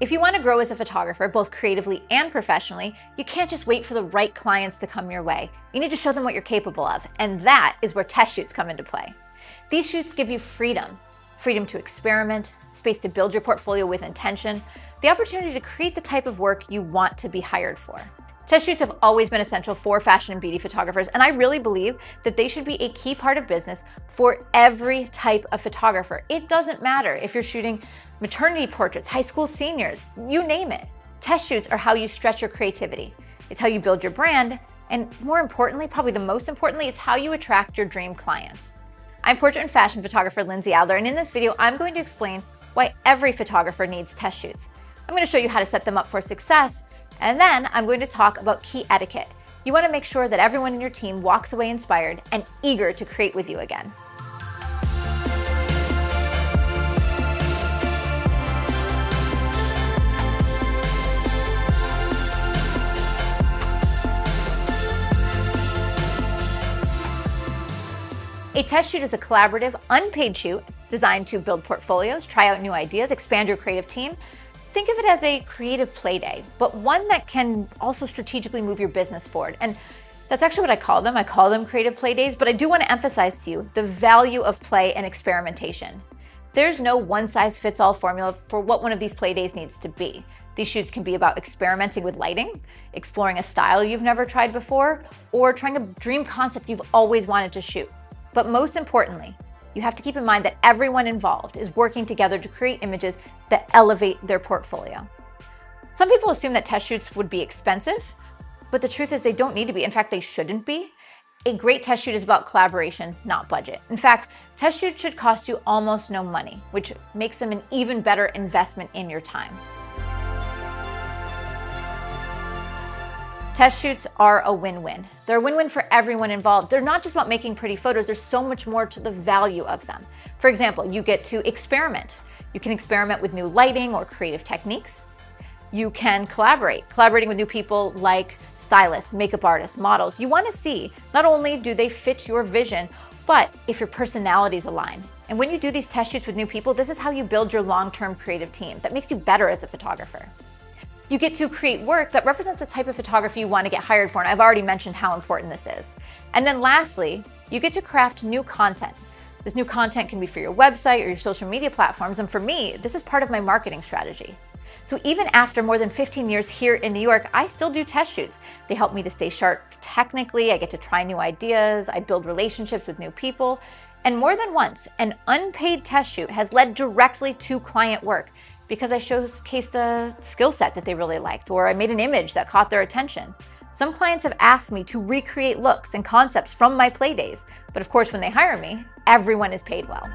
If you want to grow as a photographer, both creatively and professionally, you can't just wait for the right clients to come your way. You need to show them what you're capable of, and that is where test shoots come into play. These shoots give you freedom to experiment, space to build your portfolio with intention, the opportunity to create the type of work you want to be hired for. Test shoots have always been essential for fashion and beauty photographers, and I really believe that they should be a key part of business for every type of photographer. It doesn't matter if you're shooting maternity portraits, high school seniors, you name it. Test shoots are how you stretch your creativity. It's how you build your brand, and more importantly, probably the most importantly, it's how you attract your dream clients. I'm portrait and fashion photographer Lindsay Adler, and in this video, I'm going to explain why every photographer needs test shoots. I'm going to show you how to set them up for success, and then I'm going to talk about key etiquette. You want to make sure that everyone in your team walks away inspired and eager to create with you again. A test shoot is a collaborative, unpaid shoot designed to build portfolios, try out new ideas, expand your creative team. Think of it as a creative play day, but one that can also strategically move your business forward. And that's actually what I call them. I call them creative play days, but I do want to emphasize to you the value of play and experimentation. There's no one-size-fits-all formula for what one of these play days needs to be. These shoots can be about experimenting with lighting, exploring a style you've never tried before, or trying a dream concept you've always wanted to shoot. But most importantly, you have to keep in mind that everyone involved is working together to create images that elevate their portfolio. Some people assume that test shoots would be expensive, but the truth is they don't need to be. In fact, they shouldn't be. A great test shoot is about collaboration, not budget. In fact, test shoots should cost you almost no money, which makes them an even better investment in your time. Test shoots are a win-win. They're a win-win for everyone involved. They're not just about making pretty photos, there's so much more to the value of them. For example, you get to experiment. You can experiment with new lighting or creative techniques. You can collaborating with new people like stylists, makeup artists, models. You want to see not only do they fit your vision, but if your personalities align. And when you do these test shoots with new people, this is how you build your long-term creative team that makes you better as a photographer. You get to create work that represents the type of photography you want to get hired for, and I've already mentioned how important this is. And then lastly, you get to craft new content. This new content can be for your website or your social media platforms, and for me, this is part of my marketing strategy. So even after more than 15 years here in New York, I still do test shoots. They help me to stay sharp technically, I get to try new ideas, I build relationships with new people, and more than once, an unpaid test shoot has led directly to client work, because I showcased a skill set that they really liked, or I made an image that caught their attention. Some clients have asked me to recreate looks and concepts from my play days, but of course when they hire me, everyone is paid well.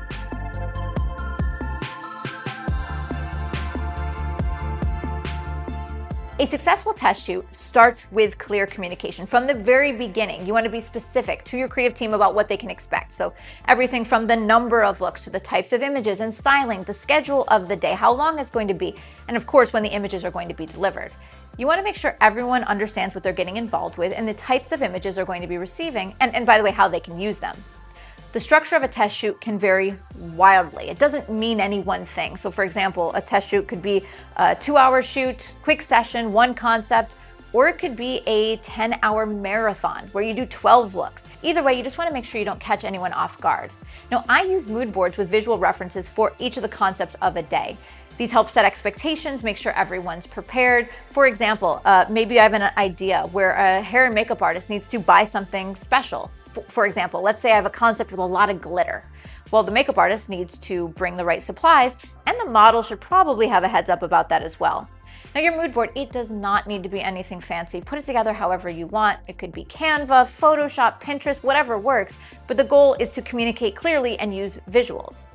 A successful test shoot starts with clear communication. From the very beginning, you want to be specific to your creative team about what they can expect. So everything from the number of looks to the types of images and styling, the schedule of the day, how long it's going to be, and of course, when the images are going to be delivered. You want to make sure everyone understands what they're getting involved with and the types of images they're going to be receiving, and by the way, how they can use them. The structure of a test shoot can vary wildly. It doesn't mean any one thing. So for example, a test shoot could be a 2-hour shoot, quick session, one concept, or it could be a 10-hour marathon where you do 12 looks. Either way, you just want to make sure you don't catch anyone off guard. Now, I use mood boards with visual references for each of the concepts of a day. These help set expectations, make sure everyone's prepared. For example, maybe I have an idea where a hair and makeup artist needs to buy something special. For example, let's say I have a concept with a lot of glitter. Well, the makeup artist needs to bring the right supplies, and the model should probably have a heads up about that as well. Now, your mood board, it does not need to be anything fancy. Put it together however you want. It could be Canva, Photoshop, Pinterest, whatever works, but the goal is to communicate clearly and use visuals.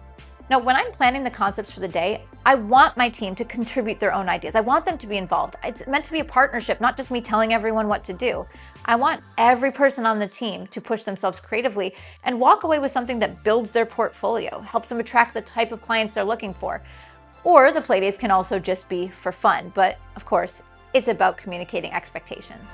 Now, when I'm planning the concepts for the day, I want my team to contribute their own ideas. I want them to be involved. It's meant to be a partnership, not just me telling everyone what to do. I want every person on the team to push themselves creatively and walk away with something that builds their portfolio, helps them attract the type of clients they're looking for. Or the playdays can also just be for fun, but of course, it's about communicating expectations.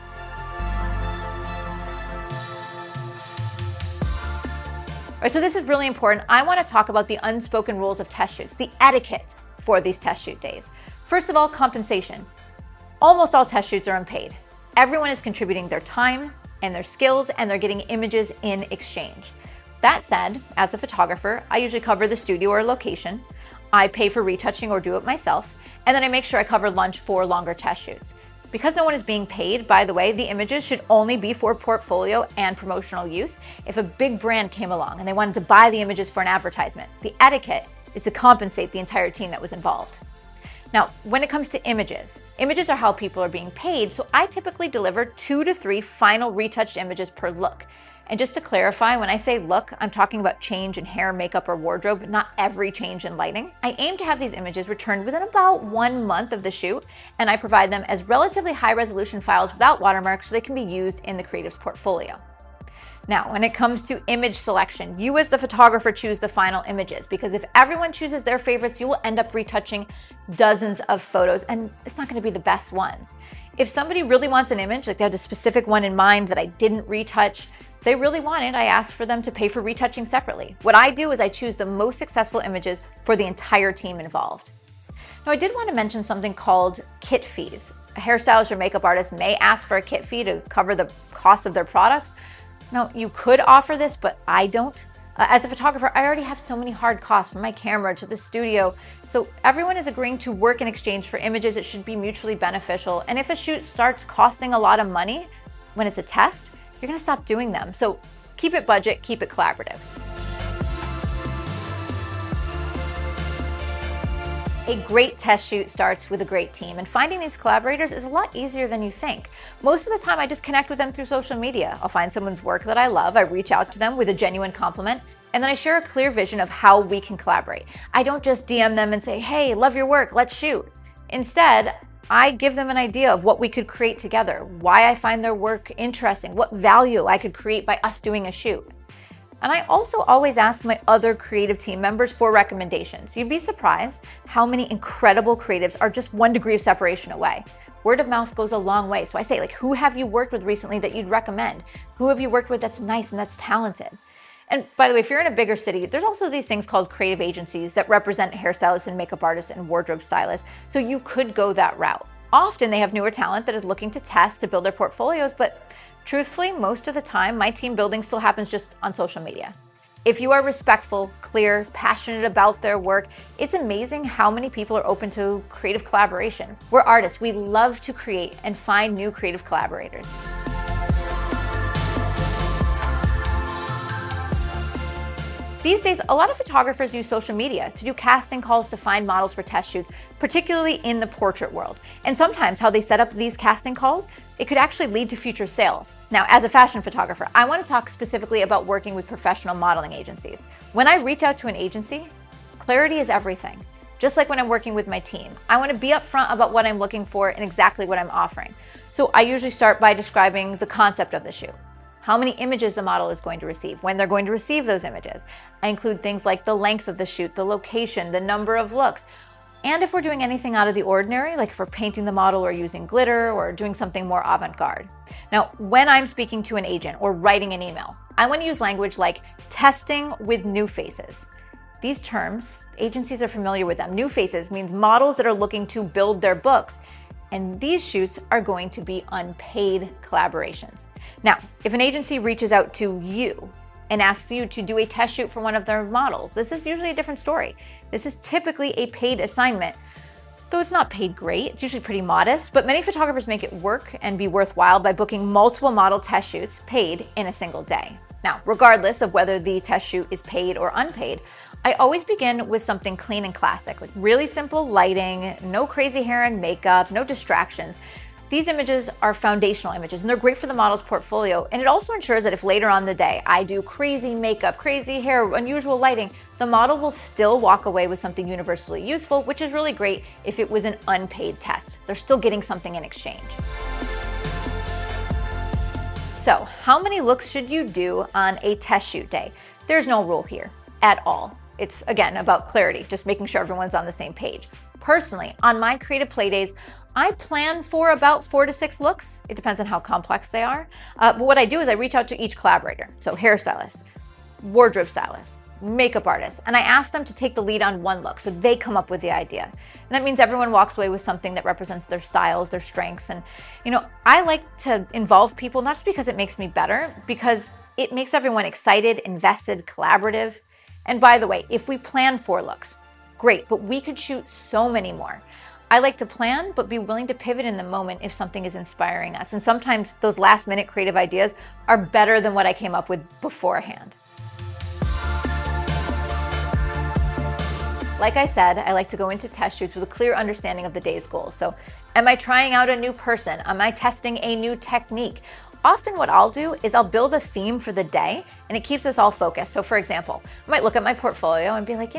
All right, so this is really important. I want to talk about the unspoken rules of test shoots, the etiquette for these test shoot days. First of all, compensation. Almost all test shoots are unpaid. Everyone is contributing their time and their skills, and they're getting images in exchange. That said, as a photographer, I usually cover the studio or location. I pay for retouching or do it myself, and then I make sure I cover lunch for longer test shoots. Because no one is being paid, by the way, the images should only be for portfolio and promotional use. If a big brand came along and they wanted to buy the images for an advertisement, the etiquette is to compensate the entire team that was involved. Now, when it comes to images are how people are being paid, so I typically deliver 2 to 3 final retouched images per look. And just to clarify, when I say look, I'm talking about change in hair, makeup, or wardrobe, not every change in lighting. I aim to have these images returned within about 1 month of the shoot, and I provide them as relatively high-resolution files without watermarks so they can be used in the creative's portfolio. Now, when it comes to image selection, you as the photographer choose the final images, because if everyone chooses their favorites, you will end up retouching dozens of photos, and it's not going to be the best ones. If somebody really wants an image, like they have a specific one in mind that I didn't retouch, if they really want it, I ask for them to pay for retouching separately. What I do is I choose the most successful images for the entire team involved. Now, I did want to mention something called kit fees. A hairstylist or makeup artist may ask for a kit fee to cover the cost of their products. Now, you could offer this, but I don't. As a photographer, I already have so many hard costs from my camera to the studio. So everyone is agreeing to work in exchange for images that should be mutually beneficial. And if a shoot starts costing a lot of money when it's a test, you're going to stop doing them. So keep it budget, keep it collaborative. A great test shoot starts with a great team, and finding these collaborators is a lot easier than you think. Most of the time, I just connect with them through social media. I'll find someone's work that I love, I reach out to them with a genuine compliment, and then I share a clear vision of how we can collaborate. I don't just DM them and say, hey, love your work, let's shoot. Instead, I give them an idea of what we could create together, why I find their work interesting, what value I could create by us doing a shoot. And I also always ask my other creative team members for recommendations. You'd be surprised how many incredible creatives are just 1 degree of separation away. Word of mouth goes a long way. So I say, like, who have you worked with recently that you'd recommend? Who have you worked with that's nice and that's talented? And by the way, if you're in a bigger city, there's also these things called creative agencies that represent hairstylists and makeup artists and wardrobe stylists. So you could go that route. Often they have newer talent that is looking to test to build their portfolios, but truthfully, most of the time, my team building still happens just on social media. If you are respectful, clear, passionate about their work, it's amazing how many people are open to creative collaboration. We're artists. We love to create and find new creative collaborators. These days, a lot of photographers use social media to do casting calls to find models for test shoots, particularly in the portrait world. And sometimes how they set up these casting calls, it could actually lead to future sales. Now, as a fashion photographer, I want to talk specifically about working with professional modeling agencies. When I reach out to an agency, clarity is everything. Just like when I'm working with my team, I want to be upfront about what I'm looking for and exactly what I'm offering. So I usually start by describing the concept of the shoot. How many images the model is going to receive, when they're going to receive those images. I include things like the length of the shoot, the location, the number of looks. And if we're doing anything out of the ordinary, like if we're painting the model or using glitter or doing something more avant-garde. Now, when I'm speaking to an agent or writing an email, I want to use language like testing with new faces. These terms, agencies are familiar with them. New faces means models that are looking to build their books. And these shoots are going to be unpaid collaborations. Now, if an agency reaches out to you and asks you to do a test shoot for one of their models, this is usually a different story. This is typically a paid assignment. Though it's not paid great, it's usually pretty modest, but many photographers make it work and be worthwhile by booking multiple model test shoots paid in a single day. Now, regardless of whether the test shoot is paid or unpaid, I always begin with something clean and classic, like really simple lighting, no crazy hair and makeup, no distractions. These images are foundational images, and they're great for the model's portfolio. And it also ensures that if later on in the day I do crazy makeup, crazy hair, unusual lighting, the model will still walk away with something universally useful, which is really great if it was an unpaid test. They're still getting something in exchange. So, how many looks should you do on a test shoot day? There's no rule here at all. It's, again, about clarity, just making sure everyone's on the same page. Personally, on my creative play days, I plan for about 4 to 6 looks. It depends on how complex they are. But what I do is I reach out to each collaborator. So hairstylist, wardrobe stylist, makeup artists, and I ask them to take the lead on one look so they come up with the idea. And that means everyone walks away with something that represents their styles, their strengths. And, I like to involve people not just because it makes me better, because it makes everyone excited, invested, collaborative. And by the way, if we plan 4 looks, great, but we could shoot so many more. I like to plan, but be willing to pivot in the moment if something is inspiring us. And sometimes those last minute creative ideas are better than what I came up with beforehand. Like I said, I like to go into test shoots with a clear understanding of the day's goals. So am I trying out a new person? Am I testing a new technique? Often what I'll do is I'll build a theme for the day, and it keeps us all focused. So for example, I might look at my portfolio and be like,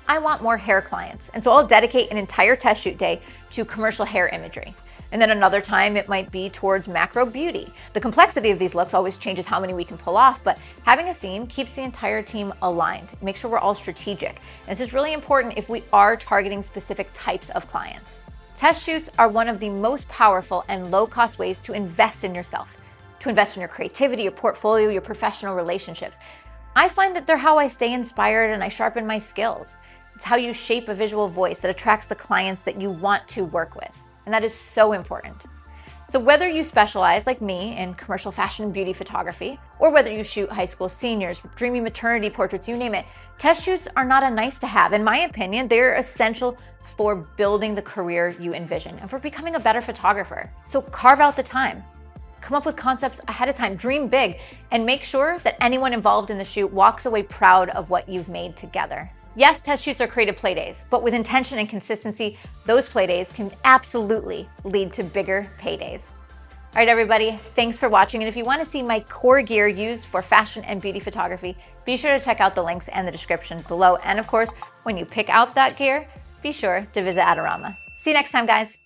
I want more hair clients. And so I'll dedicate an entire test shoot day to commercial hair imagery. And then another time it might be towards macro beauty. The complexity of these looks always changes how many we can pull off, but having a theme keeps the entire team aligned. Make sure we're all strategic. And this is really important if we are targeting specific types of clients. Test shoots are one of the most powerful and low-cost ways to invest in yourself, to invest in your creativity, your portfolio, your professional relationships. I find that they're how I stay inspired and I sharpen my skills. It's how you shape a visual voice that attracts the clients that you want to work with. And that is so important. So whether you specialize like me in commercial fashion and beauty photography, or whether you shoot high school seniors, dreamy maternity portraits, you name it, test shoots are not a nice to have. In my opinion, they're essential for building the career you envision and for becoming a better photographer. So carve out the time. Come up with concepts ahead of time, dream big, and make sure that anyone involved in the shoot walks away proud of what you've made together. Yes, test shoots are creative play days, but with intention and consistency, those play days can absolutely lead to bigger paydays. All right, everybody, thanks for watching. And if you want to see my core gear used for fashion and beauty photography, be sure to check out the links and the description below. And of course, when you pick out that gear, be sure to visit Adorama. See you next time, guys.